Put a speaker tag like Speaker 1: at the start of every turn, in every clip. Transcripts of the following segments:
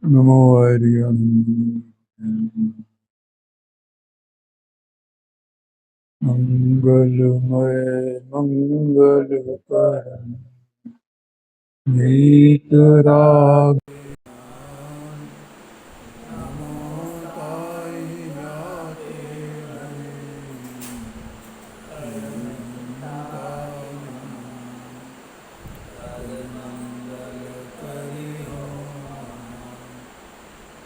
Speaker 1: नमो हरियम। मंगलमय मंगल परम वीतराग नमोताय याते करी हो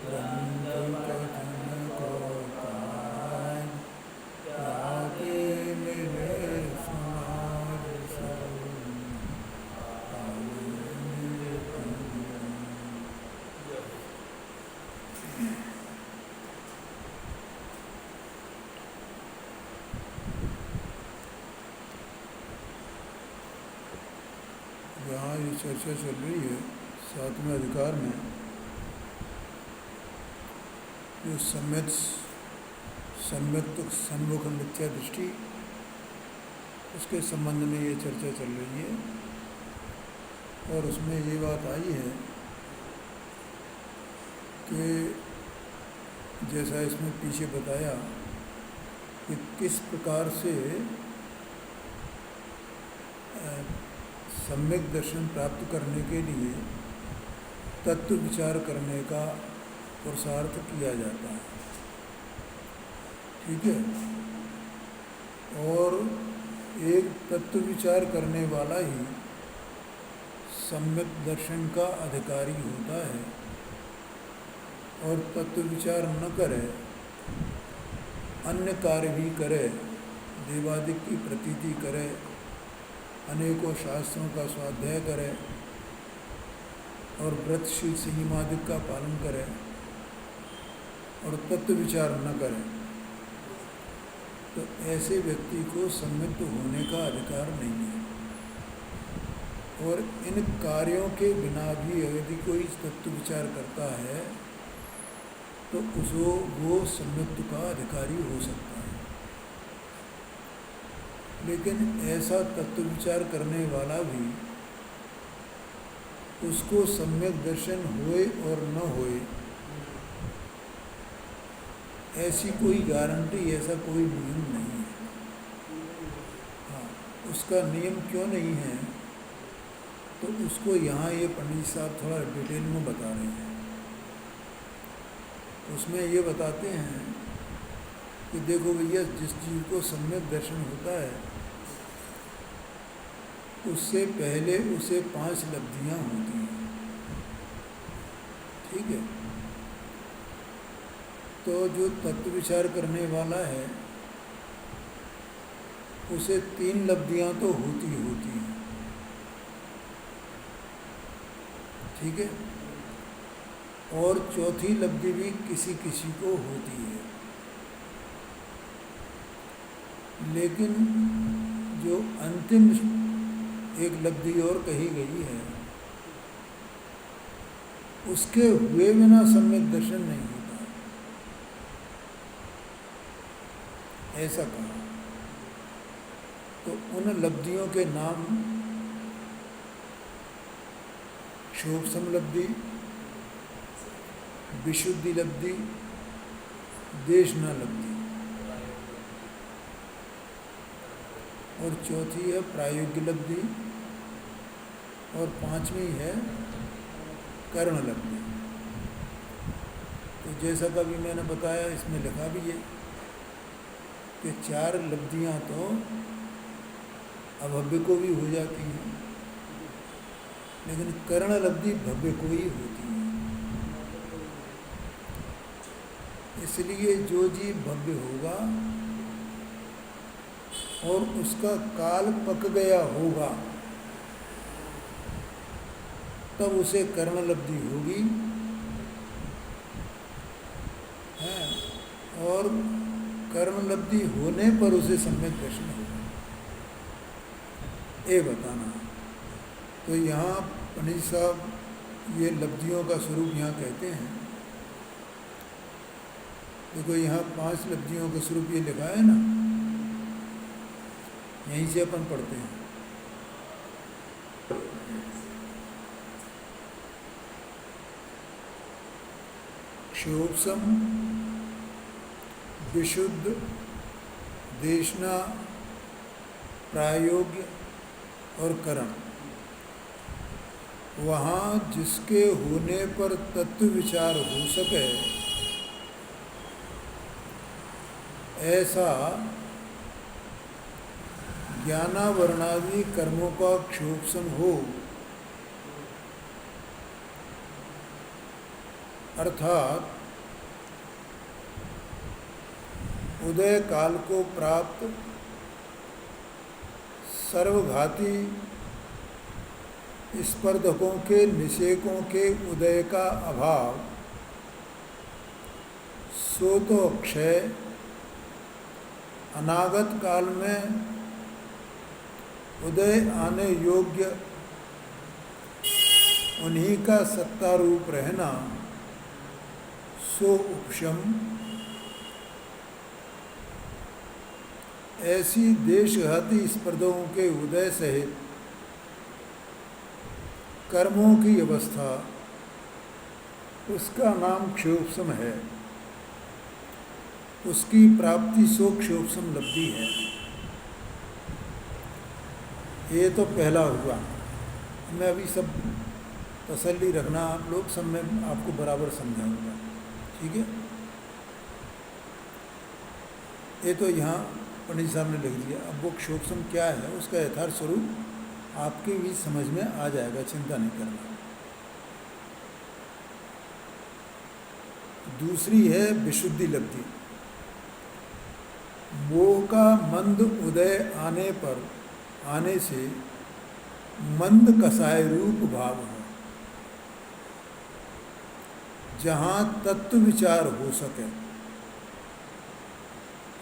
Speaker 1: ग्रंथ कथन को पाय याते मिले समाज सब यहाँ ये चर्चा चल रही है 7वें अधिकार में जो सम्यक सन्मुख मिथ्या दृष्टि उसके संबंध में ये चर्चा चल रही है। और उसमें ये बात आई है कि जैसा इसमें पीछे बताया कि किस प्रकार से सम्यक दर्शन प्राप्त करने के लिए तत्व विचार करने का पुरुषार्थ किया जाता है। ठीक है। और एक तत्व विचार करने वाला ही सम्यक दर्शन का अधिकारी होता है। और तत्व विचार न करे, अन्य कार्य भी करे, देवादिक की प्रतीति करे, अनेकों शास्त्रों का स्वाध्याय करे और व्रतशील संयमादिक का पालन करे और तत्व विचार न करे, तो ऐसे व्यक्ति को सम्यक होने का अधिकार नहीं है। और इन कार्यों के बिना भी यदि कोई तत्व विचार करता है तो वो सम्यक का अधिकारी हो सकता है। लेकिन ऐसा तत्व विचार करने वाला भी उसको सम्यक दर्शन होए और न होए, ऐसी कोई गारंटी, ऐसा कोई नियम नहीं है। हाँ, उसका नियम क्यों नहीं है तो उसको यहाँ ये पंडित साहब थोड़ा डिटेल में बता रहे हैं। उसमें ये बताते हैं कि देखो भैया, जिस जीव को सम्यक दर्शन होता है उससे पहले उसे 5 लब्धियाँ होती हैं। ठीक है। तो जो तत्व विचार करने वाला है उसे 3 लब्धियाँ तो होती हैं। ठीक है। और चौथी लब्धि भी किसी किसी को होती है। लेकिन जो अंतिम एक लब्धि और कही गई है उसके हुए बिना सम्यक दर्शन नहीं होता, ऐसा कहा। तो उन लब्धियों के नाम क्षोभ समलब्धि, विशुद्धि लब्धि, देशना लब्धि, और चौथी है प्रायोग्य लब्धि, और 5वीं है कर्ण लब्धि। तो जैसा कभी मैंने बताया, इसमें लिखा भी है कि 4 लब्धियाँ तो अभव्य को भी हो जाती हैं, लेकिन कर्ण लब्धि भव्य को ही होती है। इसलिए जो जीव भव्य होगा और उसका काल पक गया होगा तब उसे कर्ण लब्धि होगी है। और कर्ण लब्धि होने पर उसे सम्यक दर्शन होगा, ये बताना। तो यहाँ पंडित साहब ये लब्धियों का स्वरूप यहाँ कहते हैं। देखो यहाँ 5 लब्धियों का स्वरूप ये लिखा है ना, यहीं से अपन पढ़ते हैं। क्षोभसम, विशुद्ध, देशना, प्रायोग्य और करण। वहाँ जिसके होने पर तत्व विचार हो सके ऐसा ज्ञानावरणादि कर्मों का क्षोभसम हो, अर्थात उदय काल को प्राप्त सर्वघाती स्पर्धकों के निषेकों के उदय का अभाव, सो तो अक्षय, अनागत काल में उदय आने योग्य उन्हीं का सत्ता रूप रहना, सो उपशम। ऐसी देशघाती स्पर्धाओं के उदय सहित कर्मों की अवस्था, उसका नाम क्षोभसम है। उसकी प्राप्ति सो क्षोभसम लब्धि है। ये तो पहला हुआ। मैं अभी सब तसल्ली रखना, आप लोग सब में आपको बराबर समझाऊंगा, ठीक है। ये तो यहाँ पंडित साहब ने लिख दिया। अब वो क्षोभसम क्या है, उसका यथार्थ स्वरूप आपके भी समझ में आ जाएगा, चिंता नहीं करना। दूसरी है विशुद्धि लब्धि। मोह का मंद उदय आने से मंद कसाय रूप भाव है, जहाँ तत्व विचार हो सके,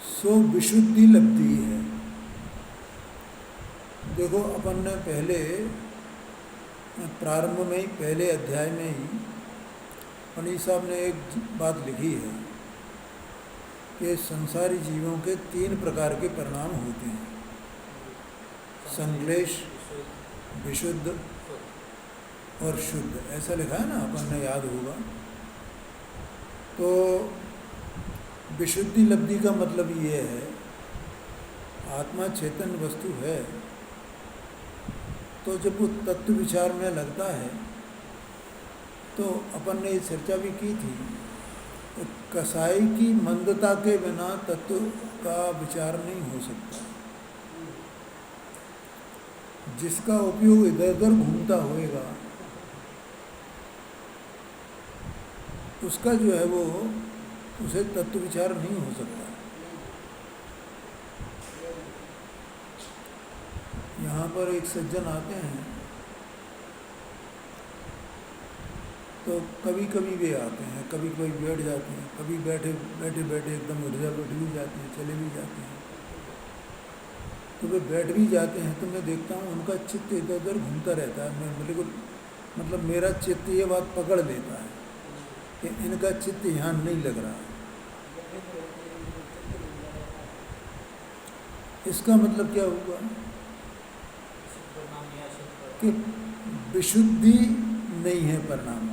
Speaker 1: सो विशुद्धि लब्धि है। देखो, अपन ने पहले प्रारंभ में ही, पहले अध्याय में ही पंडित साहब ने एक बात लिखी है कि संसारी जीवों के 3 प्रकार के परिणाम होते हैं: संक्लेश, विशुद्ध और शुद्ध। ऐसा लिखा है ना, अपन ने, याद होगा। तो विशुद्धि लब्धि का मतलब ये है, आत्मा चेतन वस्तु है, तो जब वो तत्व विचार में लगता है, तो अपन ने चर्चा भी की थी, तो कसाई की मंदता के बिना तत्व का विचार नहीं हो सकता। जिसका उपयोग इधर उधर घूमता होएगा, उसका जो है वो, उसे तत्व विचार नहीं हो सकता। यहाँ पर एक सज्जन आते हैं, तो कभी कभी वे आते हैं, कभी कभी बैठ जाते हैं, कभी बैठे बैठे एकदम उठ भी जाते हैं, चले भी जाते हैं। तो वे बैठ भी जाते हैं तो मैं देखता हूँ उनका चित्त इधर उधर घूमता रहता है। मैं बिल्कुल, मतलब मेरा चित्त ये बात पकड़ लेता है कि इनका चित्त यहाँ नहीं लग रहा है। इसका मतलब क्या हुआ कि विशुद्धि नहीं है परिणाम।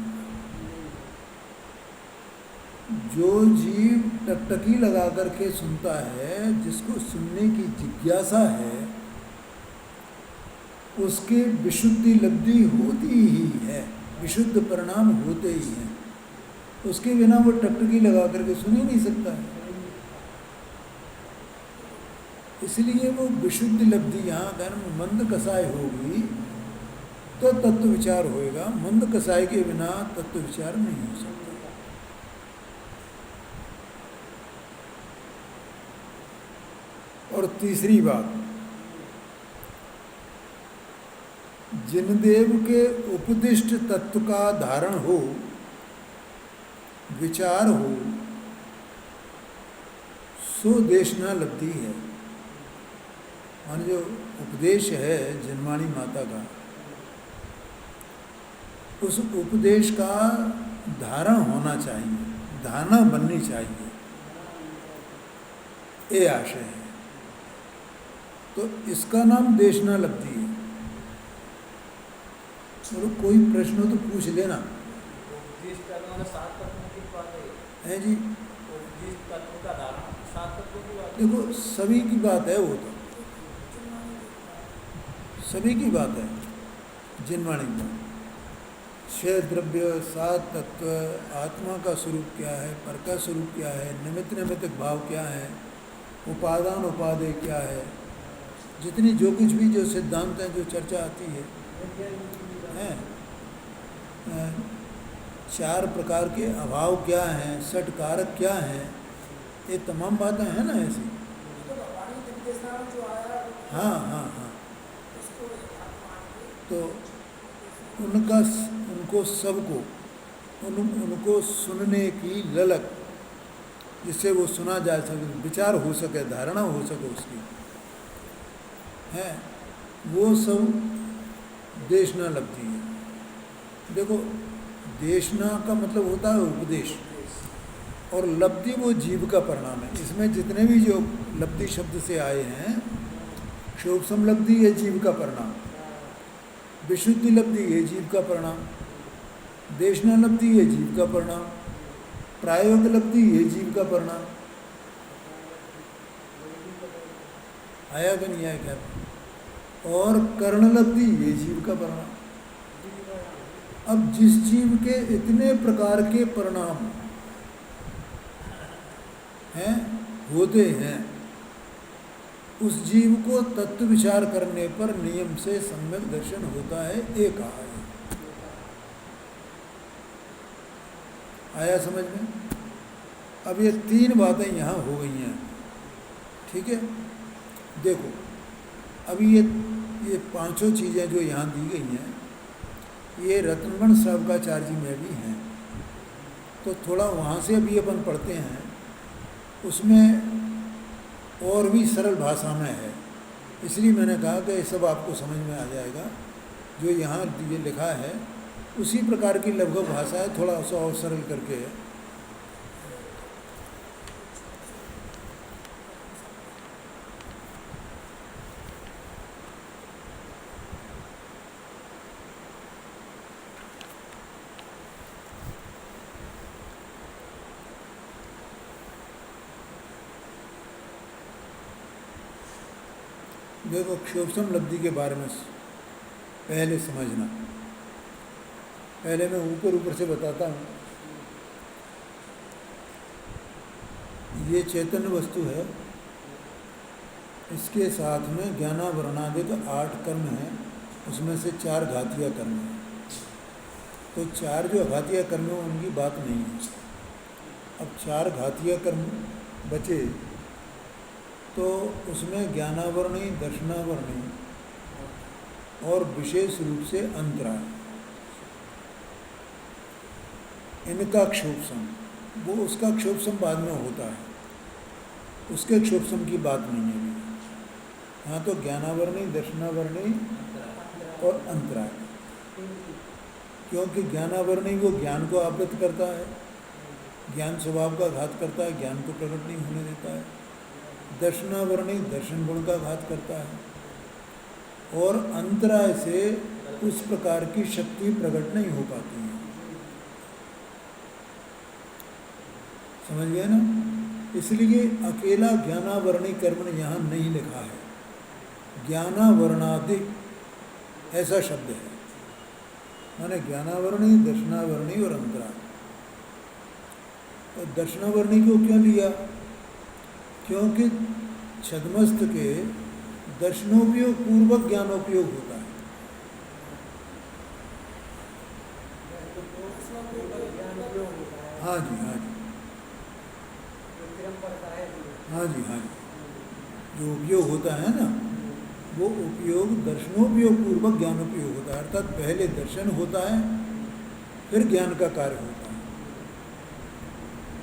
Speaker 1: जो जीव टकटकी लगा करके सुनता है, जिसको सुनने की जिज्ञासा है, उसके विशुद्धि लब्धि होती ही है, विशुद्ध परिणाम होते ही हैं। उसके बिना वो टकटकी लगा करके सुन ही नहीं सकता है। इसलिए वो विशुद्ध लब्धि यहाँ कर्म मंद कसाय होगी तो तत्व विचार होएगा। मंद कसाय के बिना तत्व विचार नहीं हो सकता। और तीसरी बात, जिनदेव के उपदिष्ट तत्व का धारण हो, विचार हो, सो देशना लब्धि है। मान जो उपदेश है जन्माणी माता का, उस उपदेश का धारण होना चाहिए, धारणा बननी चाहिए, ये आशय है। तो इसका नाम देशना लब्धि है। तो कोई प्रश्न हो तो पूछ लेना। है जी।
Speaker 2: जिस तत्व का धारण 7 तत्वों की बात
Speaker 1: देखो सभी की बात है, वो तो सभी की बात है। जिनवाणी में छह द्रव्य, 7 तत्व, आत्मा का स्वरूप क्या है, पर का स्वरूप क्या है, निमित्त नैमित्तिक भाव क्या है, उपादान उपादेय क्या है, जितनी जो कुछ भी जो सिद्धांत हैं, जो चर्चा आती है, हैं 4 प्रकार के अभाव क्या हैं, षट कारक क्या हैं, ये तमाम बातें हैं ना ऐसी। हाँ हाँ हाँ। तो उनको सबको उनको सुनने की ललक, जिससे वो सुना जा सके, विचार हो सके, धारणा हो सके उसकी, है वो सब देशना लब्धि है। देखो देशना का मतलब होता है उपदेश, और लब्धि वो जीव का परिणाम है। इसमें जितने भी जो लब्धि शब्द से आए हैं, क्षोभसम लब्धि है जीव का परिणाम, विशुद्धि लब्धि है जीव का परिणाम, देशना लब्धि है जीव का परिणाम, प्रायोगिक लब्धि है जीव का परिणाम। आया कि नहीं आया क्या? और कर्ण लब्धि ये जीव का परिणाम। अब जिस जीव के इतने प्रकार के परिणाम हैं, होते हैं, उस जीव को तत्व विचार करने पर नियम से सम्यक दर्शन होता है, एक कहा है। आया समझ में? अब ये 3 बातें यहाँ हो गई हैं, ठीक है। देखो अभी ये 5 चीज़ें जो यहाँ दी गई हैं, ये रत्नगण श्रावकाचार्य जी में भी हैं। तो थोड़ा वहाँ से अभी अपन पढ़ते हैं, उसमें और भी सरल भाषा में है, इसलिए मैंने कहा कि ये सब आपको समझ में आ जाएगा। जो यहाँ ये लिखा है उसी प्रकार की लगभग भाषा है, थोड़ा सा और सरल करके है। देखो क्षोभसम लब्धि के बारे में पहले समझना, पहले मैं ऊपर से बताता हूँ। ये चैतन्य वस्तु है, इसके साथ में ज्ञानावरणादिक 8 कर्म हैं, उसमें से 4 घातीय कर्म हैं। तो 4 जो अघातीय कर्म हैं उनकी बात नहीं है। अब 4 घातीय कर्म बचे, तो उसमें ज्ञानावरणी, दर्शनावरणी और विशेष रूप से अंतराय, इनका क्षोभसम, वो उसका क्षोभसम बाद में होता है, उसके क्षोभसम की बात नहीं है अभी। हाँ, तो ज्ञानावरणी, दर्शनावरणी और अंतराय, क्योंकि ज्ञानावरणी वो ज्ञान को आवृत करता है, ज्ञान स्वभाव का घात करता है, ज्ञान को प्रकट नहीं होने देता है। दर्शनावरणी दर्शन गुण का घात करता है, और अंतराय से उस प्रकार की शक्ति प्रकट नहीं हो पाती है। समझ गए ना? इसलिए अकेला ज्ञानावरणी कर्म यहाँ नहीं लिखा है, ज्ञानावरणादि ऐसा शब्द है, माने ज्ञानावरणी, दर्शनावरणी और अंतराय। तो दर्शनावरणी को क्यों लिया? क्योंकि छद्मस्त के दर्शनोपयोग पूर्वक ज्ञानोपयोग होता है। हाँ जी, हाँ जी, हाँ जी, हाँ जी, जो उपयोग होता है ना, वो उपयोग दर्शनोपयोग पूर्वक ज्ञानोपयोग होता है, अर्थात पहले दर्शन होता है फिर ज्ञान का कार्य होता है,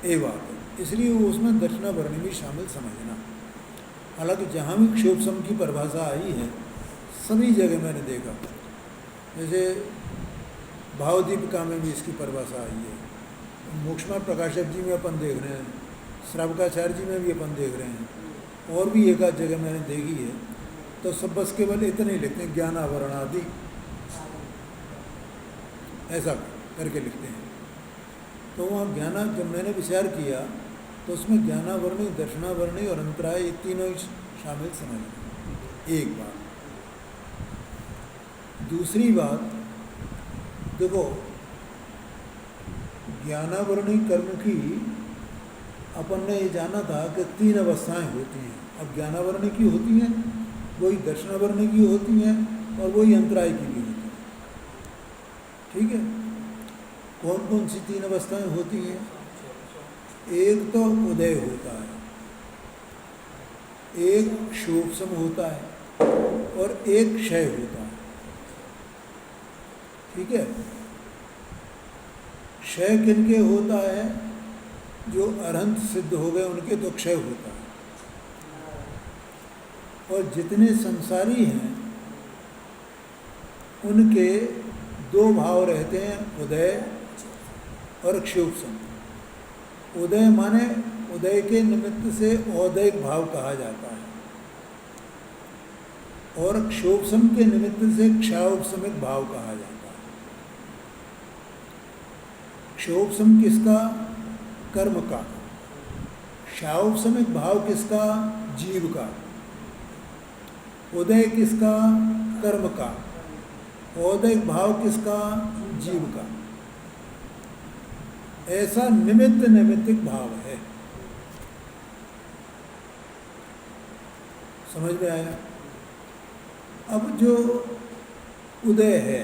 Speaker 1: ये बात है। इसलिए वो उसमें दर्शनावरणी भी शामिल समझना। हालांकि जहाँ भी क्षोभसम की परिभाषा आई है, सभी जगह मैंने देखा, जैसे भावदीपिका में भी इसकी परिभाषा आई है, मोक्षमा प्रकाशक जी में अपन देख रहे हैं, श्रावकाचार्य जी में भी अपन देख रहे हैं, और भी एक आध जगह मैंने देखी है। तो सब बस केवल इतने ही लिखते हैं, ज्ञानावरणादि ऐसा करके लिखते हैं। तो वहाँ ज्ञाना जब मैंने विचार किया तो उसमें ज्ञानावरणी, दर्शनावरणी और अंतराय, ये तीनों ही शामिल समझ लें। एक बात। दूसरी बात, देखो ज्ञानावरणी कर्म की अपन ने ये जाना था कि 3 अवस्थाएं होती हैं। अब ज्ञानावरणी की होती हैं, वही दर्शनावरणी की होती हैं और वही अंतराय की भी होती हैं। ठीक है। कौन कौन सी 3 अवस्थाएं होती हैं? एक तो उदय होता है, एक शोभसम होता है और एक क्षय होता है। ठीक है। क्षय किनके होता है? जो अरहंत सिद्ध हो गए उनके तो क्षय होता है। और जितने संसारी हैं उनके 2 भाव रहते हैं, उदय और क्षोभसम। उदय माने उदय के निमित्त से औदयिक भाव कहा जाता है और क्षोभसम के निमित्त से क्षायोपशमिक भाव कहा जाता है। क्षोभसम किसका? कर्म का। क्षायोपशमिक भाव किसका? जीव का। उदय किसका? कर्म का। औदयिक भाव किसका? जीव का। ऐसा निमित्त नैमित्तिक भाव है। समझ में आया? अब जो उदय है,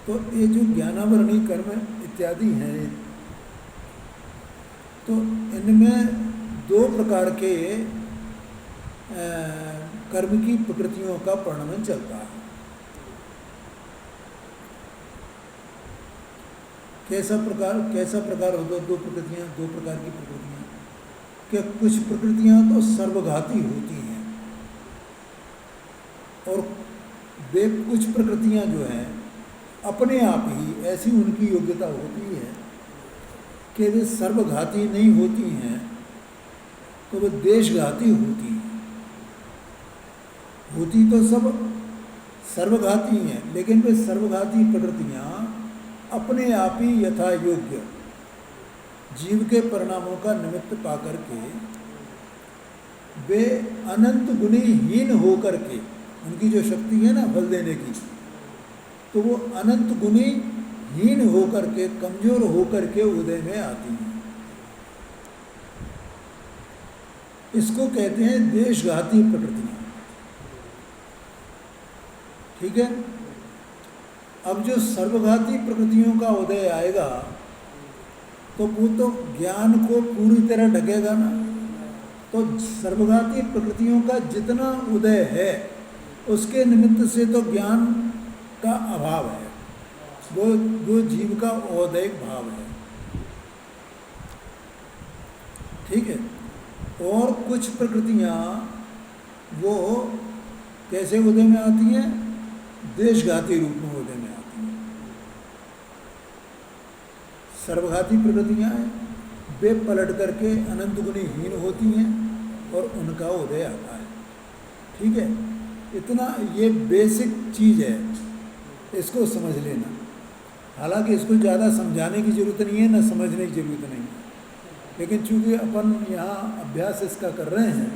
Speaker 1: तो ये जो ज्ञानावरणी कर्म इत्यादि हैं, तो इनमें 2 प्रकार के कर्म की प्रकृतियों का वर्णन चलता है। कैसा प्रकार होता है? 2 प्रकृतियाँ, 2 प्रकार की प्रकृतियाँ। कि कुछ प्रकृतियाँ तो सर्वघाती होती हैं और वे कुछ प्रकृतियाँ जो हैं अपने आप ही ऐसी उनकी योग्यता होती है कि वे सर्वघाती नहीं होती हैं, तो वे देशघाती होती हैं। होती तो सब सर्वघाती हैं, लेकिन वे सर्वघाती प्रकृतियाँ अपने आप ही यथा योग्य जीव के परिणामों का निमित्त पाकर के वे अनंत गुणी हीन होकर के, उनकी जो शक्ति है ना फल देने की, तो वो अनंत गुणी हीन होकर के, कमजोर होकर के उदय में आती हैं। इसको कहते हैं देशघाती प्रकृतियाँ। ठीक है। अब जो सर्वघाती प्रकृतियों का उदय आएगा तो वो तो ज्ञान को पूरी तरह ढकेगा ना। तो सर्वघाती प्रकृतियों का जितना उदय है उसके निमित्त से तो ज्ञान का अभाव है, वो जीव का औदयिक भाव है। ठीक है। और कुछ प्रकृतियाँ वो कैसे उदय में आती हैं? देशघाती रूप में उदय में आती हैं। सर्वघाती प्रकृतियाँ हैं, वे पलट करके अनंत गुणी हीन होती हैं और उनका उदय आता है। ठीक है। इतना ये बेसिक चीज़ है, इसको समझ लेना। हालांकि इसको ज़्यादा समझाने की ज़रूरत नहीं है, ना समझने की ज़रूरत नहीं है, लेकिन चूँकि अपन यहाँ अभ्यास इसका कर रहे हैं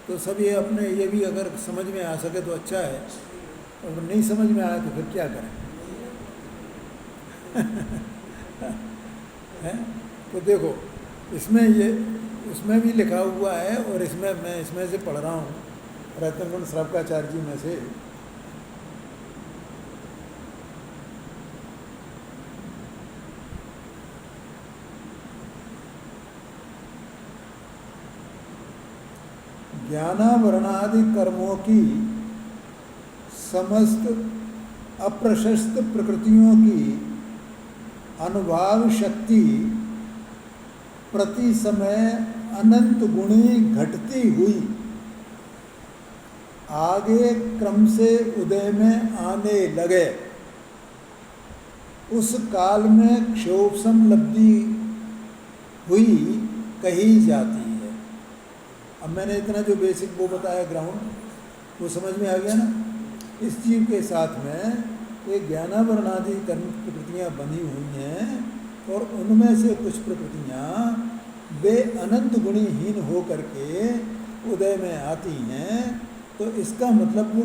Speaker 1: तो सब ये अपने ये भी अगर समझ में आ सके तो अच्छा है, और नहीं समझ में आया तो फिर क्या करें। है? तो देखो इसमें भी लिखा हुआ है, और मैं इसमें से पढ़ रहा हूँ रत्नकुंड श्रवकाचार्य जी में से। ज्ञानावरणादि कर्मों की समस्त अप्रशस्त प्रकृतियों की अनुभाव शक्ति प्रति समय अनंत गुणी घटती हुई आगे क्रम से उदय में आने लगे, उस काल में क्षोभसम लब्धि हुई कही जाती है। अब मैंने इतना जो बेसिक वो बताया ग्राउंड, वो समझ में आ गया ना। इस जीव के साथ में ये ज्ञानावरणादि कर्म प्रकृतियाँ बनी हुई हैं, और उनमें से कुछ प्रकृतियाँ वे अनंत गुणहीन हो करके उदय में आती हैं, तो इसका मतलब वो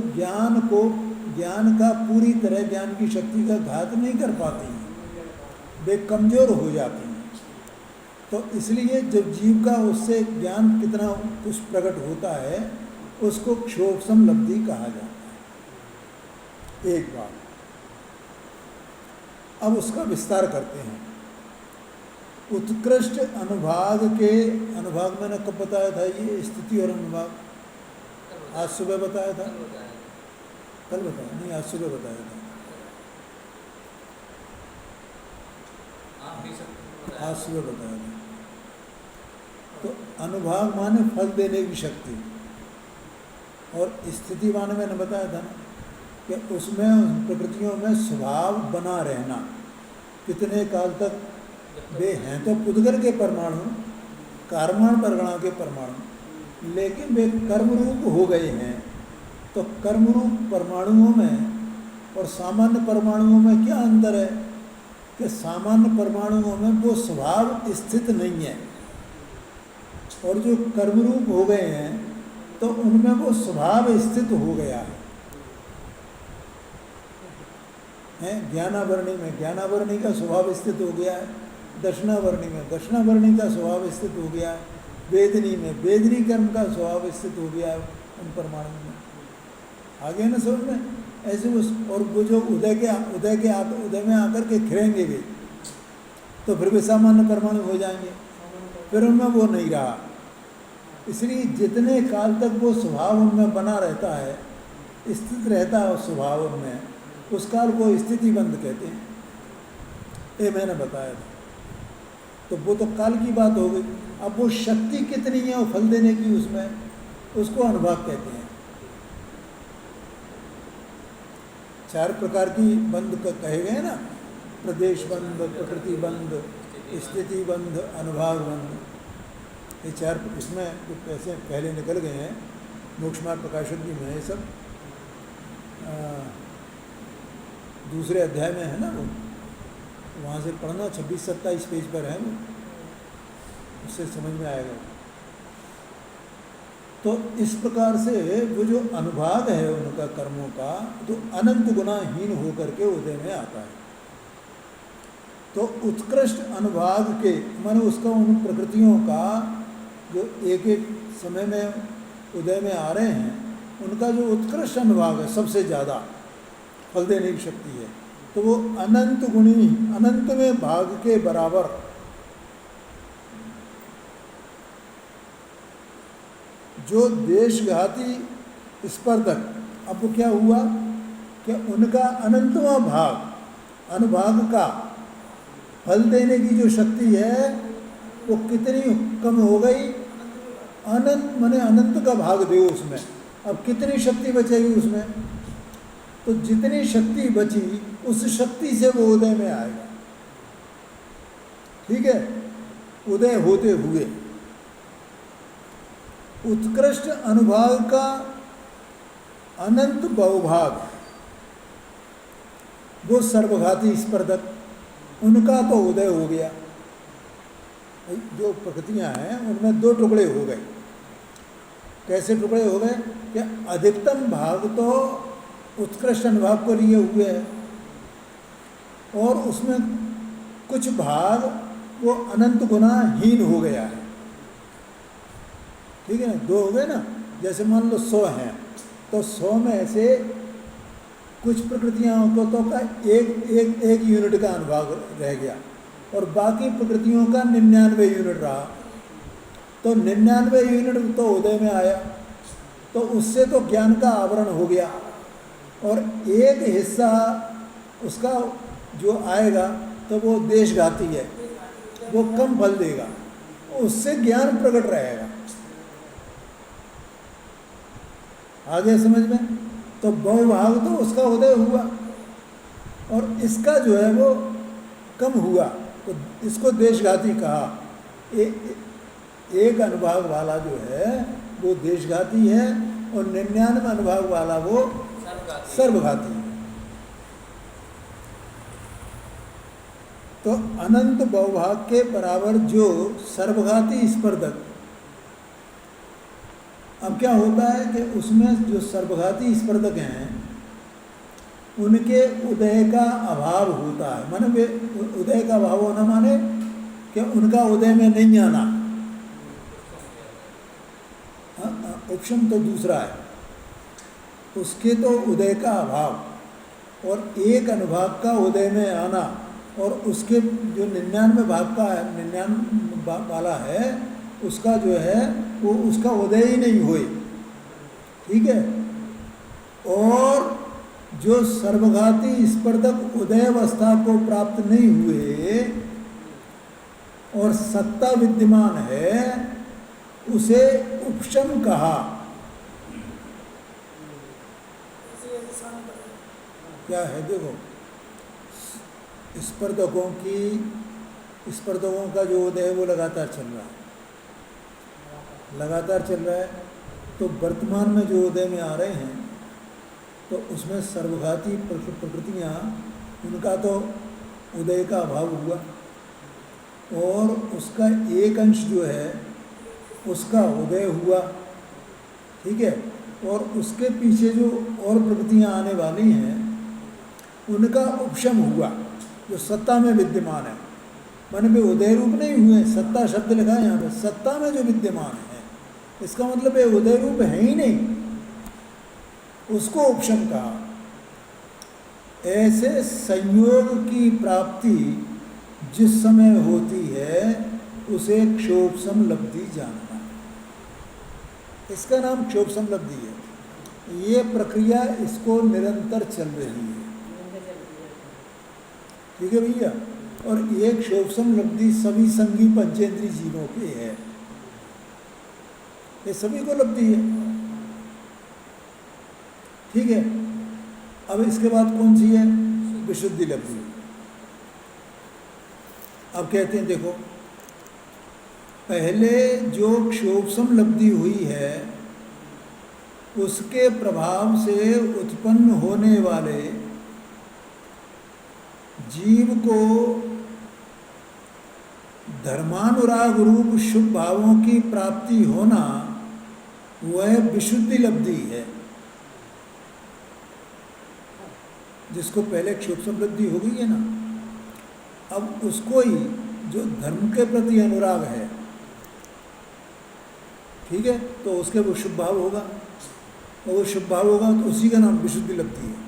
Speaker 1: ज्ञान का पूरी तरह ज्ञान की शक्ति का घात नहीं कर पाती हैं, वे कमज़ोर हो जाती हैं। तो इसलिए जब जीव का उससे ज्ञान कितना कुछ प्रकट होता है उसको क्षोभ समलब्धि कहा जाता है। एक बात, अब उसका विस्तार करते हैं। उत्कृष्ट अनुभाग मैंने कब बताया था ये स्थिति और अनुभाग? आज सुबह बताया था, कल बताया नहीं, आज सुबह बताया था, आज सुबह बताया था। तो अनुभाग माने फल देने की शक्ति, और स्थिति माने मैंने बताया था ना कि उसमें प्रकृतियों में स्वभाव बना रहना, कितने काल तक वे हैं तो पुद्गल के परमाणु, कारमान परगणा के परमाणु, लेकिन वे कर्मरूप हो गए हैं। तो कर्मरूप परमाणुओं में और सामान्य परमाणुओं में क्या अंतर है कि सामान्य परमाणुओं में वो स्वभाव स्थित नहीं है, और जो कर्मरूप हो गए हैं तो उनमें वो स्वभाव स्थित हो गया है। ज्ञानावरणी में ज्ञानावरणी का स्वभाव स्थित हो गया है, दक्षिणावरणी में दक्षिणावरणी का स्वभाव स्थित हो गया है, वेदनी में वेदनी कर्म का स्वभाव स्थित हो गया है उन परमाणु में। आगे ना समझ में? ऐसे और वो जो उदय में आकर के खिलेंगे भी तो फिर भी सामान्य परमाणु हो जाएंगे, फिर उनमें वो नहीं रहा। इसलिए जितने काल तक वो स्वभाव उनमें बना रहता है, स्थित रहता है उस स्वभाव उनमें, उस काल को स्थिति बंद कहते हैं। ये मैंने बताया था। तो वो तो काल की बात हो गई। अब वो शक्ति कितनी है वो फल देने की, उसमें उसको अनुभाग कहते हैं। 4 प्रकार की बंध कहे गए ना, प्रदेश बंध, प्रकृति बंध, स्थिति बंध, अनुभाग बंध। ये 4 इसमें पैसे पहले निकल गए हैं, मोक्ष मार्ग प्रकाशन जी में ये सब दूसरे अध्याय में है ना, वो वहाँ से पढ़ना, 26-27 पेज पर है वो, उससे समझ में आएगा। तो इस प्रकार से वो जो अनुभाग है उनका कर्मों का, तो अनंत गुणाहीन होकर के उदय में आता है। तो उत्कृष्ट अनुभाग के माने उसका उन प्रकृतियों का जो एक एक समय में उदय में आ रहे हैं, उनका जो उत्कृष्ट अनुभाग है, सबसे ज़्यादा फल देने की शक्ति है, तो वो अनंत गुणी, अनंत में भाग के बराबर जो देशघाती स्पर्धक। अब वो क्या हुआ कि उनका अनंतवां भाग, अनुभाग का फल देने की जो शक्ति है वो कितनी कम हो गई? अनंत माने अनंत का भाग दो उसमें, अब कितनी शक्ति बचेगी उसमें? तो जितनी शक्ति बची उस शक्ति से वो उदय में आएगा। ठीक है, उदय होते हुए उत्कृष्ट अनुभाग का अनंत बहुभाग, वो सर्वघाती स्पर्धक, उनका तो उदय हो गया। जो प्रकृतियां हैं उनमें 2 टुकड़े हो गए। कैसे टुकड़े हो गए कि अधिकतम भाग तो उत्कृष्ट अनुभाग को लिए हुए है, और उसमें कुछ भाग वो अनंत गुणाहीन हो गया है। ठीक है ना, 2 हो गए ना। जैसे मान लो 100 हैं, तो 100 में से कुछ प्रकृतियां को तो का एक यूनिट का अनुभाग रह गया, और बाकी प्रकृतियों का 99 यूनिट रहा। तो 99 यूनिट तो उदय में आया, तो उससे तो ज्ञान का आवरण हो गया, और एक हिस्सा उसका जो आएगा तो वो देशघाती है, वो कम फल देगा, उससे ज्ञान प्रकट रहेगा। आगे समझ में? तो बहुभाग तो उसका उदय हुआ, और इसका जो है वो कम हुआ, तो इसको देशघाती कहा। एक अनुभाग वाला जो है वो देशघाती है, और 99 अनुभाग वाला वो सर्वघाती है। तो अनंत बहुभाग के बराबर जो सर्वघाती स्पर्धक, अब क्या होता है कि उसमें जो सर्वघाती स्पर्धक हैं उनके उदय का अभाव होता है। माने वे उदय का अभाव होना माने कि उनका उदय में नहीं आना, ऑप्शन तो दूसरा है, उसके तो उदय का अभाव और एक अनुभाग का उदय में आना, और उसके जो 99 भाग का है, 99 वाला है, उसका जो है वो उसका उदय ही नहीं हुए। ठीक है। और जो सर्वघाती स्पर्धक उदय अवस्था को प्राप्त नहीं हुए और सत्ता विद्यमान है, उसे उपशम कहा। क्या है देखो, स्पर्धकों का जो उदय है वो लगातार चल रहा है, तो वर्तमान में जो उदय में आ रहे हैं तो उसमें सर्वघाती प्रकृतियाँ, उनका तो उदय का अभाव हुआ और उसका एक अंश जो है उसका उदय हुआ। ठीक है। और उसके पीछे जो और प्रकृतियाँ आने वाली हैं उनका उपशम हुआ, जो सत्ता में विद्यमान है। माने वे उदय रूप नहीं हुए, सत्ता शब्द लिखा है यहाँ पे, सत्ता में जो विद्यमान है, इसका मतलब ये उदय रूप है ही नहीं, उसको उपशम कहा। ऐसे संयोग की प्राप्ति जिस समय होती है उसे क्षोभसम लब्धि जानना, इसका नाम क्षोभसम लब्धि है। ये प्रक्रिया इसको निरंतर चल रही है। ठीक है भैया। और ये क्षोभसम लब्धि सभी संगी पंचेंद्रीय जीवों के है, ये सभी को लब्धि है। ठीक है। अब इसके बाद कौन सी है? विशुद्धि लब्धि। अब कहते हैं देखो, पहले जो क्षोभसम लब्धि हुई है उसके प्रभाव से उत्पन्न होने वाले जीव को धर्मानुराग रूप शुभ भावों की प्राप्ति होना वह विशुद्धि लब्धि है। जिसको पहले क्षोभसम लब्धि हो गई है ना, अब उसको ही जो धर्म के प्रति अनुराग है, ठीक है, तो उसके वो शुभ भाव होगा, और वो शुभ भाव होगा तो उसी का नाम विशुद्धि लब्धि है।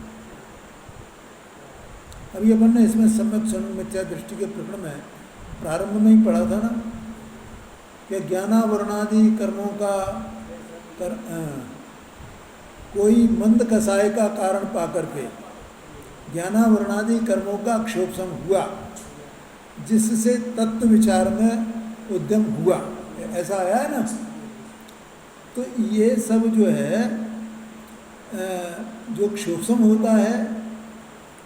Speaker 1: अभी अपन ने इसमें सम्यक क्षण मिथ्या दृष्टि के प्रकरण में प्रारंभ में ही पढ़ा था ना कि ज्ञानावरणादि कर्मों का कोई मंद कसाय का कारण पाकर के ज्ञानावरणादि कर्मों का क्षोभसम हुआ, जिससे तत्व विचार में उद्यम हुआ, ऐसा आया है ना। तो ये सब जो है जो क्षोभसम होता है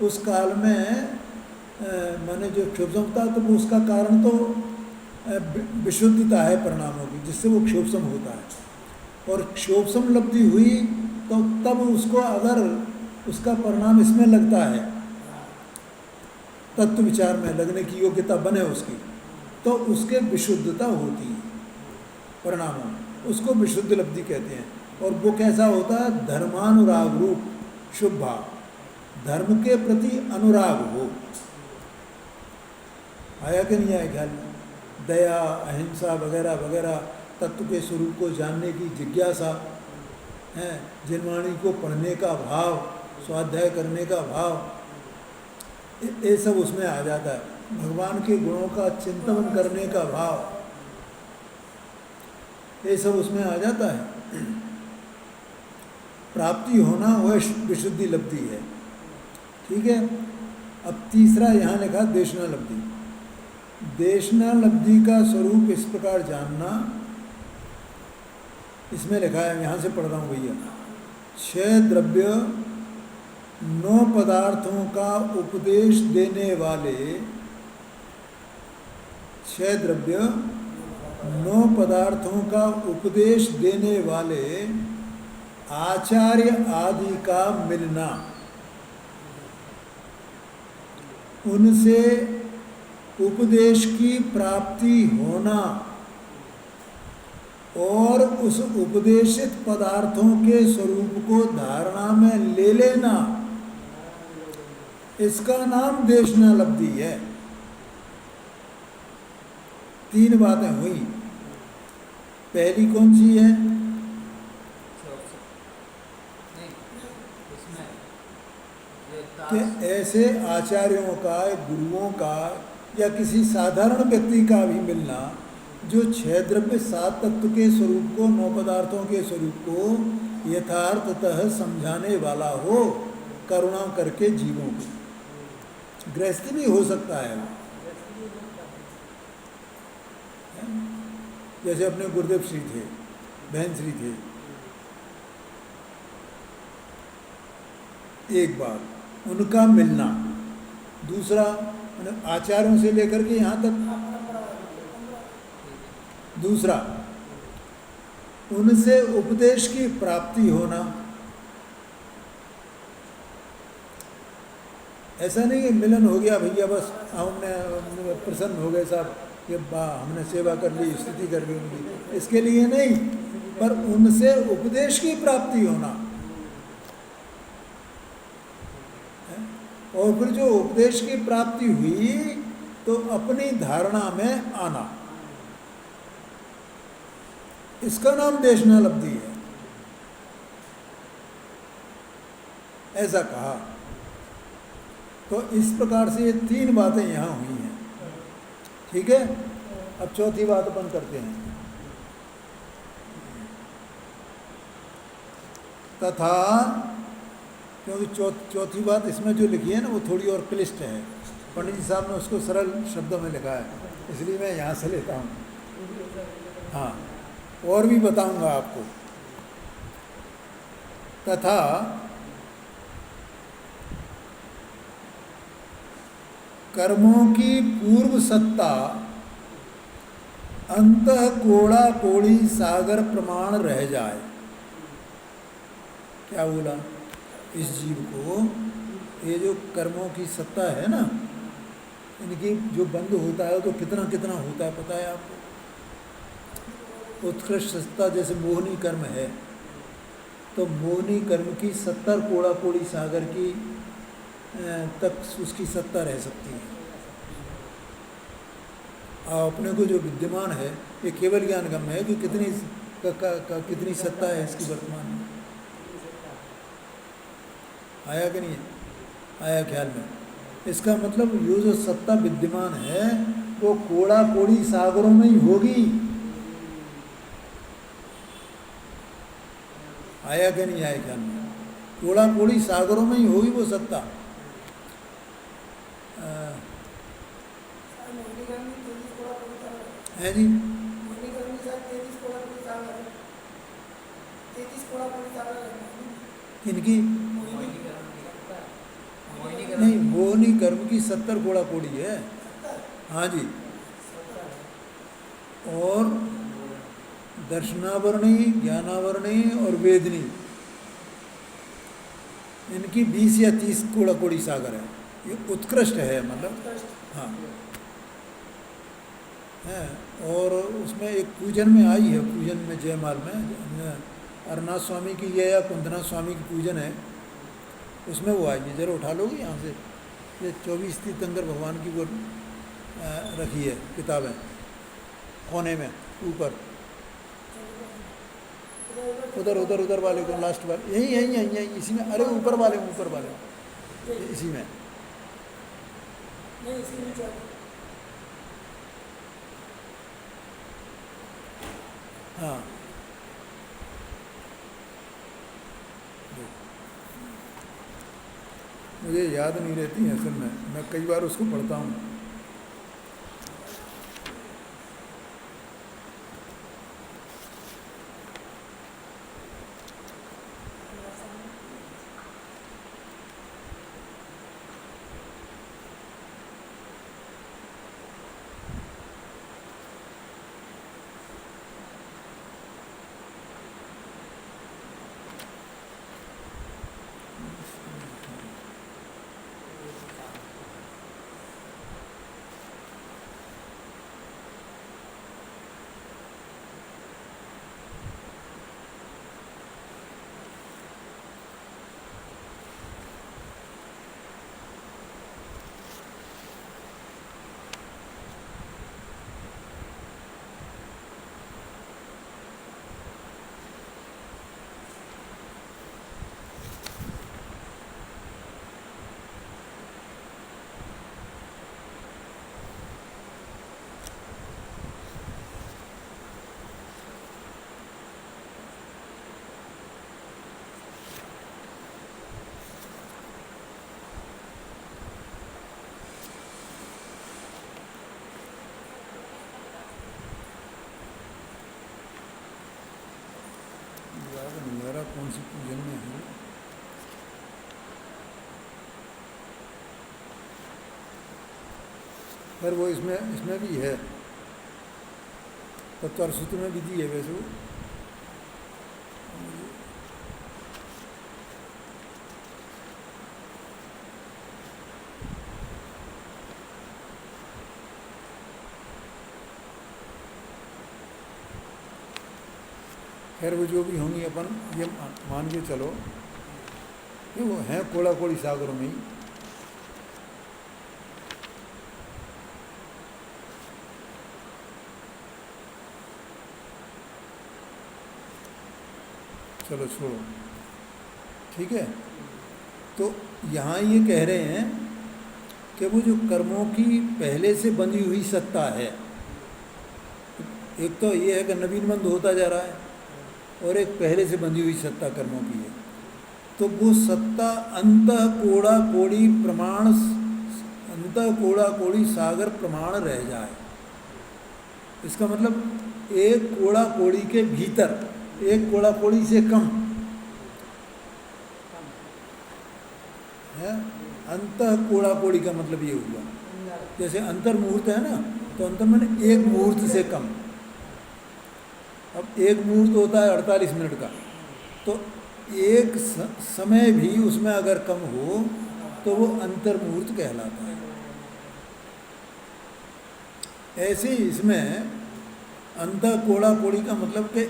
Speaker 1: उस काल में माने जो क्षोभसम होता है तो उसका कारण तो विशुद्धता है परिणामों की, जिससे वो क्षोभसम होता है। और क्षोभसम लब्धि हुई तो तब उसको अगर उसका परिणाम इसमें लगता है, तत्व विचार में लगने की योग्यता बने उसकी, तो उसके विशुद्धता होती है परिणामों, उसको विशुद्ध लब्धि कहते हैं। और वो कैसा होता है? धर्मानुराग रूप शुभ भाव, धर्म के प्रति अनुराग हो। आया कि नहीं आया ख्याल में? दया, अहिंसा वगैरह वगैरह, तत्व के स्वरूप को जानने की जिज्ञासा है, जिनवाणी को पढ़ने का भाव, स्वाध्याय करने का भाव, ये सब उसमें आ जाता है। भगवान के गुणों का चिंतन करने का भाव, ये सब उसमें आ जाता है। प्राप्ति होना वह विशुद्धि लब्धि है। ठीक है। अब तीसरा यहाँ लिखा देशना लब्धि। देशना लब्धि का स्वरूप इस प्रकार जानना, इसमें लिखा है, यहाँ से पढ़ रहा हूँ भैया। 6 द्रव्य 9 पदार्थों का उपदेश देने वाले, 6 द्रव्य 9 पदार्थों का उपदेश देने वाले आचार्य आदि का मिलना, उनसे उपदेश की प्राप्ति होना और उस उपदेशित पदार्थों के स्वरूप को धारणा में ले लेना, इसका नाम देशनालब्धि है। 3 बातें हुई। पहली कौन सी है? कि ऐसे आचार्यों का, गुरुओं का या किसी साधारण व्यक्ति का भी मिलना जो 6 द्रव्य 7 तत्व के स्वरूप को, 9 पदार्थों के स्वरूप को यथार्थतः समझाने वाला हो, करुणा करके जीवों को। गृहस्थ भी हो सकता है, जैसे अपने गुरुदेव श्री थे, बहन श्री थे। एक बात उनका मिलना, दूसरा आचार्यों से लेकर के यहाँ तक, दूसरा उनसे उपदेश की प्राप्ति होना। ऐसा नहीं कि मिलन हो गया भैया बस हमने प्रसन्न हो गए साहब, ये हमने सेवा कर ली, स्थिति कर ली उनकी, इसके लिए नहीं, पर उनसे उपदेश की प्राप्ति होना। और फिर जो उपदेश की प्राप्ति हुई तो अपनी धारणा में आना, इसका नाम देशनालब्धि है। ऐसा कहा। तो इस प्रकार से ये 3 बातें यहाँ हुई हैं। ठीक है, अब चौथी बात अपन करते हैं। तथा, क्योंकि चौथी बात इसमें जो लिखी है ना वो थोड़ी और क्लिष्ट है, पंडित जी साहब ने उसको सरल शब्दों में लिखा है, इसलिए मैं यहाँ से लेता हूँ। हाँ, और भी बताऊंगा आपको। तथा कर्मों की पूर्व सत्ता अंतः कोड़ा कोड़ी सागर प्रमाण रह जाए। क्या बोला? इस जीव को ये जो कर्मों की सत्ता है ना, इनकी जो बंद होता है तो कितना कितना होता है पता है आपको? उत्कृष्ट सत्ता जैसे मोहनी कर्म है, तो मोहनी कर्म की 70 कोड़ा कोड़ी सागर की तक उसकी सत्ता रह सकती है। अपने को जो विद्यमान है ये केवल ज्ञान गम्य है कि कितनी कितनी सत्ता है इसकी वर्तमान में। आया कि नहीं आया ख्याल में? इसका मतलब ये जो सत्ता विद्यमान है वो कोड़ा कोड़ी सागरों में ही होगी। आया कि नहीं आया ख्याल में? कोड़ा कोड़ी सागरों में ही होगी वो सत्ता। है जी? इनकी नहीं, मोहनी कर्म की 70 कोड़ा कोड़ी है। हाँ जी। और दर्शनावरणी, ज्ञानावरणी और वेदनी, इनकी 20 या 30 कोड़ा कोड़ी सागर है। ये उत्कृष्ट है, मतलब हाँ है। और उसमें एक पूजन में आई है, पूजन में जयमाल में अरनाथ स्वामी की है या कुंदनाथ स्वामी की पूजन है, उसमें वो आई है। जरा उठा लोगे यहाँ से, ये 24 तीर्थंकर भगवान की वो रखी है किताबें कोने में ऊपर, उधर उधर उधर वाले को, लास्ट वाले, यही यही यही यही इसी में। अरे ऊपर वाले इसी में। हाँ, मुझे याद नहीं रहती है असल में, मैं कई बार उसको पढ़ता हूँ। वगैरह कौन सी पूजन में है? पर वो इसमें भी है, तत्पर सूत्र में विधि है वैसे वो। खैर वो जो भी होंगी, अपन ये मान के चलो कि वो हैं कोड़ा कोड़ी सागरों में ही। चलो छोड़ो, ठीक है। तो यहाँ ये कह रहे हैं कि वो जो कर्मों की पहले से बंधी हुई सत्ता है, एक तो ये है कि नवीन बंध होता जा रहा है, और एक पहले से बंधी हुई सत्ता कर्मों की है। तो वो सत्ता अंतः कोड़ा कोड़ी प्रमाण, अंतः कोड़ा कोड़ी सागर प्रमाण रह जाए। इसका मतलब एक कोड़ा कोड़ी के भीतर, एक कोड़ा कोड़ी से कम है। अंतः कोड़ा कोड़ी का मतलब ये हुआ, जैसे अंतर मुहूर्त है ना, तो अंतर मैंने एक मुहूर्त से कम। अब एक मुहूर्त होता है 48 मिनट का, तो एक समय भी उसमें अगर कम हो तो वो अंतर मुहूर्त कहलाता है। ऐसे ही इसमें अंतः कोड़ा कोड़ी का मतलब कि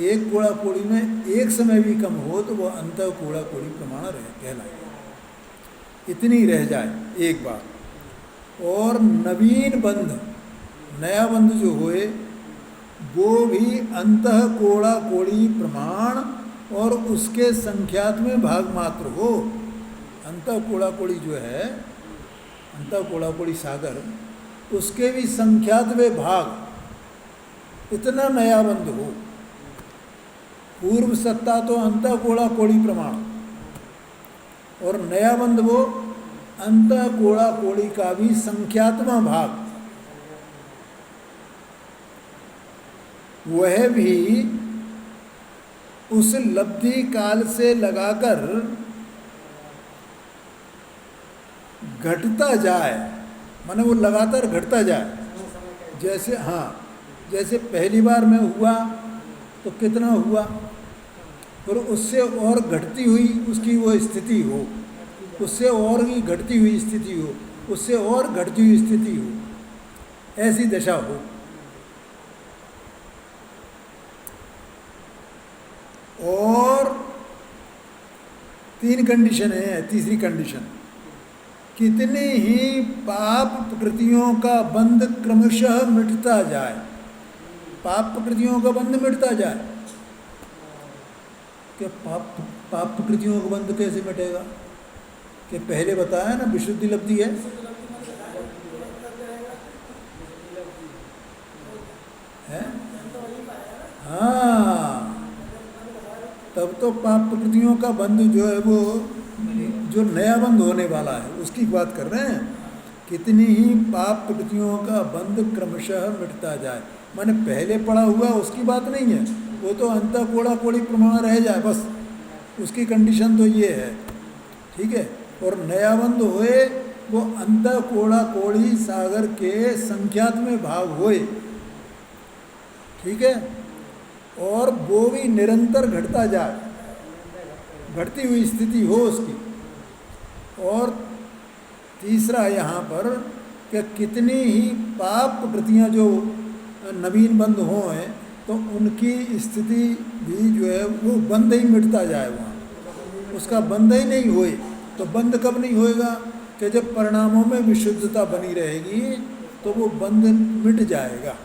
Speaker 1: एक कोड़ा कोड़ी में एक समय भी कम हो तो वो अंतः कोड़ा कोड़ी प्रमाण कहलाएगा। इतनी रह जाए एक बार। और नवीन बंध, नया बंध जो होए वो भी अंतः कोड़ा कोड़ी प्रमाण और उसके संख्यात में भाग मात्र हो। अंतः कोड़ा कोड़ी जो है, अंतः कोड़ा कोड़ी सागर, उसके भी संख्यात में भाग इतना नया बंध हो। पूर्व सत्ता तो अंतः कोड़ा कोड़ी प्रमाण, और नया बंध वो अंतः कोड़ा कोड़ी का भी संख्यात्मक भाग, वह भी उस लब्धि काल से लगाकर घटता जाए, माने वो लगातार घटता जाए। जैसे हाँ, जैसे पहली बार में हुआ तो कितना हुआ, और उससे और घटती हुई उसकी वो स्थिति हो, उससे और भी घटती हुई स्थिति हो, उससे और घटती हुई स्थिति हो, ऐसी दशा हो। और 3 कंडीशन है। तीसरी कंडीशन, कितनी ही पाप प्रकृतियों का बंध क्रमशः मिटता जाए। पाप प्रकृतियों का बंध मिटता जाए। क्या पाप प्रकृतियों का बंध कैसे मिटेगा? कि पहले बताया ना विशुद्धि लब्धि है। हाँ, तब तो पाप प्रकृतियों का बंध जो है वो जो नया बंध होने वाला है उसकी बात कर रहे हैं। कितनी ही पाप प्रकृतियों का बंध क्रमशः मिटता जाए, माने पहले पड़ा हुआ उसकी बात नहीं है, वो तो अंतः कोड़ा कोड़ी प्रमाण रह जाए, बस उसकी कंडीशन तो ये है, ठीक है। और नया बंध होए वो अंतः कोड़ा कोड़ी सागर के संख्यात में भाग होए, ठीक है। और वो भी निरंतर घटता जाए, घटती हुई स्थिति हो उसकी। और तीसरा यहाँ पर कि कितनी ही पाप प्रकृतियाँ जो नवीन बंध हों तो उनकी स्थिति भी जो है वो बंध ही मिटता जाए, वहाँ उसका बंध ही नहीं होए। तो बंध कब नहीं होएगा? कि जब परिणामों में विशुद्धता बनी रहेगी तो वो बंध मिट जाएगा।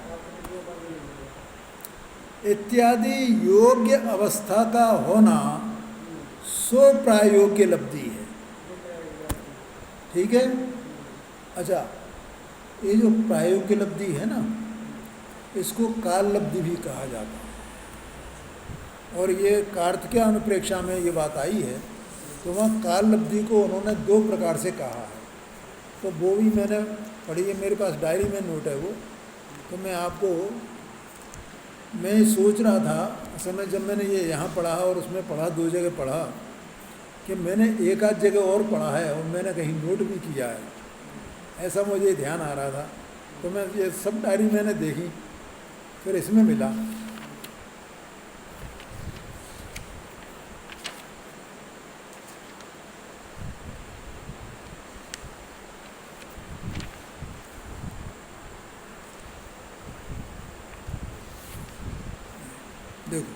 Speaker 1: इत्यादि योग्य अवस्था का होना सो प्रायोग्य लब्धि है, ठीक है। अच्छा, ये जो प्रायोग्य लब्धि है ना, इसको काल लब्धि भी कहा जाता है। और ये कार्तिकेय अनुप्रेक्षा में ये बात आई है, तो वहाँ काल लब्धि को उन्होंने 2 प्रकार से कहा है। तो वो भी मैंने पढ़ी है, मेरे पास डायरी में नोट है वो, तो मैं आपको मैं सोच रहा था असल में, जब मैंने ये यहाँ पढ़ा और उसमें पढ़ा, दो जगह पढ़ा, कि मैंने एक आध जगह और पढ़ा है और मैंने कहीं नोट भी किया है, ऐसा मुझे ध्यान आ रहा था। तो मैं ये सब डायरी मैंने देखी, फिर इसमें मिला। देखो,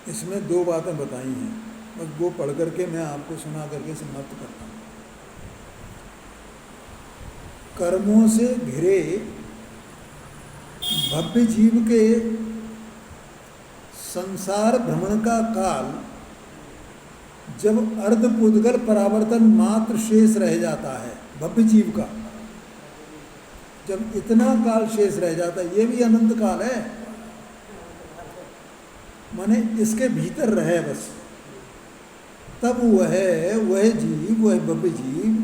Speaker 1: इसमें दो बातें बताई हैं, बस वो पढ़ करके मैं आपको सुना करके समाप्त करता हूँ। कर्मों से घिरे भव्य जीव के संसार भ्रमण का काल जब अर्धपुद्गल परावर्तन मात्र शेष रह जाता है, भव्य जीव का जब इतना काल शेष रह जाता है, ये भी अनंत काल है, माने इसके भीतर रहे बस, तब वह जीव, वह भव्य जीव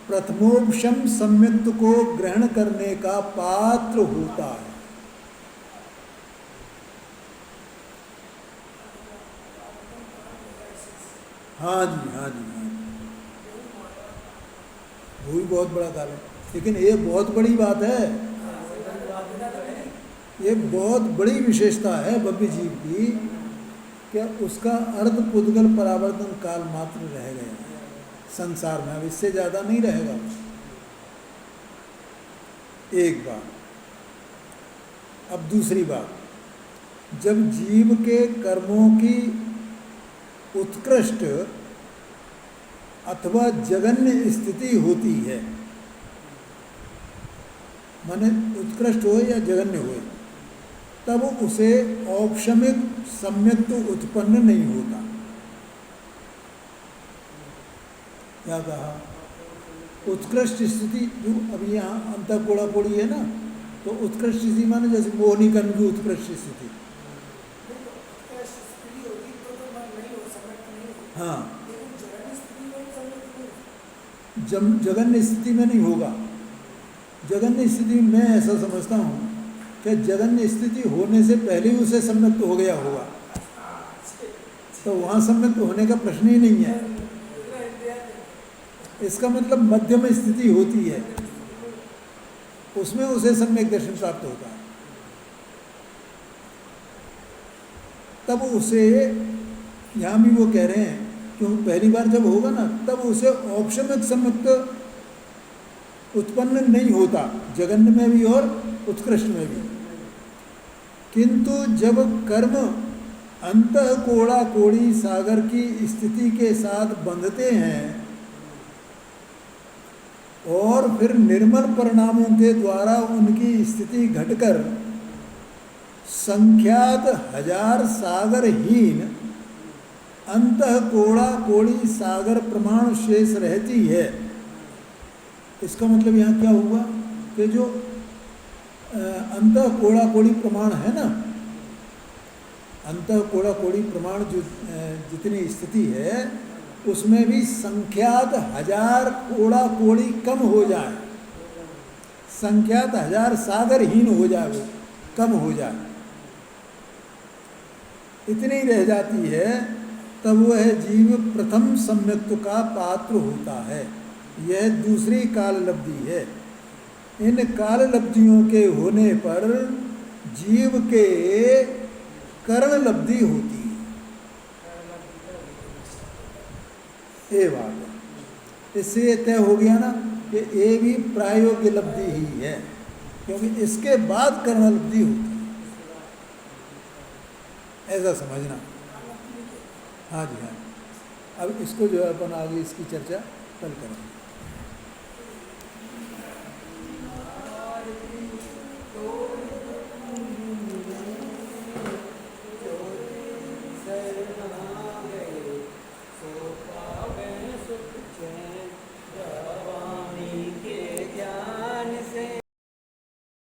Speaker 1: प्रथमोपशम सम्यक्त को ग्रहण करने का पात्र होता है। हाँ जी, हाँ जी, हाँ जी, वो भी बहुत बड़ा काल है, लेकिन ये बहुत बड़ी बात है, ये बहुत बड़ी विशेषता है भव्य जीव की, क्या उसका अर्धपुद्गल परावर्तन काल मात्र रह गया है संसार में, अब इससे ज़्यादा नहीं रहेगा। एक बात। अब दूसरी बात, जब जीव के कर्मों की उत्कृष्ट अथवा जघन्य स्थिति होती है, माने उत्कृष्ट हो या जघन्य हो, तब उसे औपशमिक सम्यक्त उत्पन्न नहीं होता। क्या कहा? उत्कृष्ट स्थिति, जो अभी यहाँ अंतःकोड़ा कोड़ी है ना, तो उत्कृष्ट स्थिति माने जैसे मोहनी कर्म की उत्कृष्ट स्थिति, हाँ, जघन्य स्थिति में नहीं होगा। जघन्य स्थिति में मैं ऐसा समझता हूँ कि जघन्य स्थिति होने से पहले ही उसे सम्यक्त हो गया होगा, तो वहाँ सम्यक्त होने का प्रश्न ही नहीं है। इसका मतलब मध्यम स्थिति होती है, उसमें उसे सम्यक दर्शन प्राप्त होता है, तब उसे, यहाँ भी वो कह रहे हैं, क्योंकि पहली बार जब होगा ना, तब उसे औपशमिक सम्यक्त उत्पन्न नहीं होता, जघन्य में भी और उत्कृष्ट में भी। किंतु जब कर्म अंतःकोड़ा कोड़ी सागर की स्थिति के साथ बंधते हैं और फिर निर्मल परिणामों के द्वारा उनकी स्थिति घटकर संख्यात हजार सागरहीन अंतःकोड़ा कोड़ी सागर प्रमाण शेष रहती है। इसका मतलब यहाँ क्या हुआ कि जो अंतःकोड़ा कोड़ी प्रमाण है ना, अंतःकोड़ा कोड़ी प्रमाण जो जितनी स्थिति है, उसमें भी संख्यात हजार कोड़ा कोड़ी कम हो जाए, संख्यात हजार सागरहीन हो जाए, वो कम हो जाए, इतनी रह जाती है, तब वह जीव प्रथम सम्यक्त का पात्र होता है। यह दूसरी काल लब्धि है। इन काल लब्धियों के होने पर जीव के कर्ण लब्धि होती है। ये बात है। इससे ये तय हो गया ना कि ये भी प्रायोग्य लब्धि ही है, क्योंकि इसके बाद कर्ण लब्धि होती है, ऐसा समझना। हाँ जी, हाँ। अब इसको जो है अपन आगे इसकी चर्चा कल करेंगे।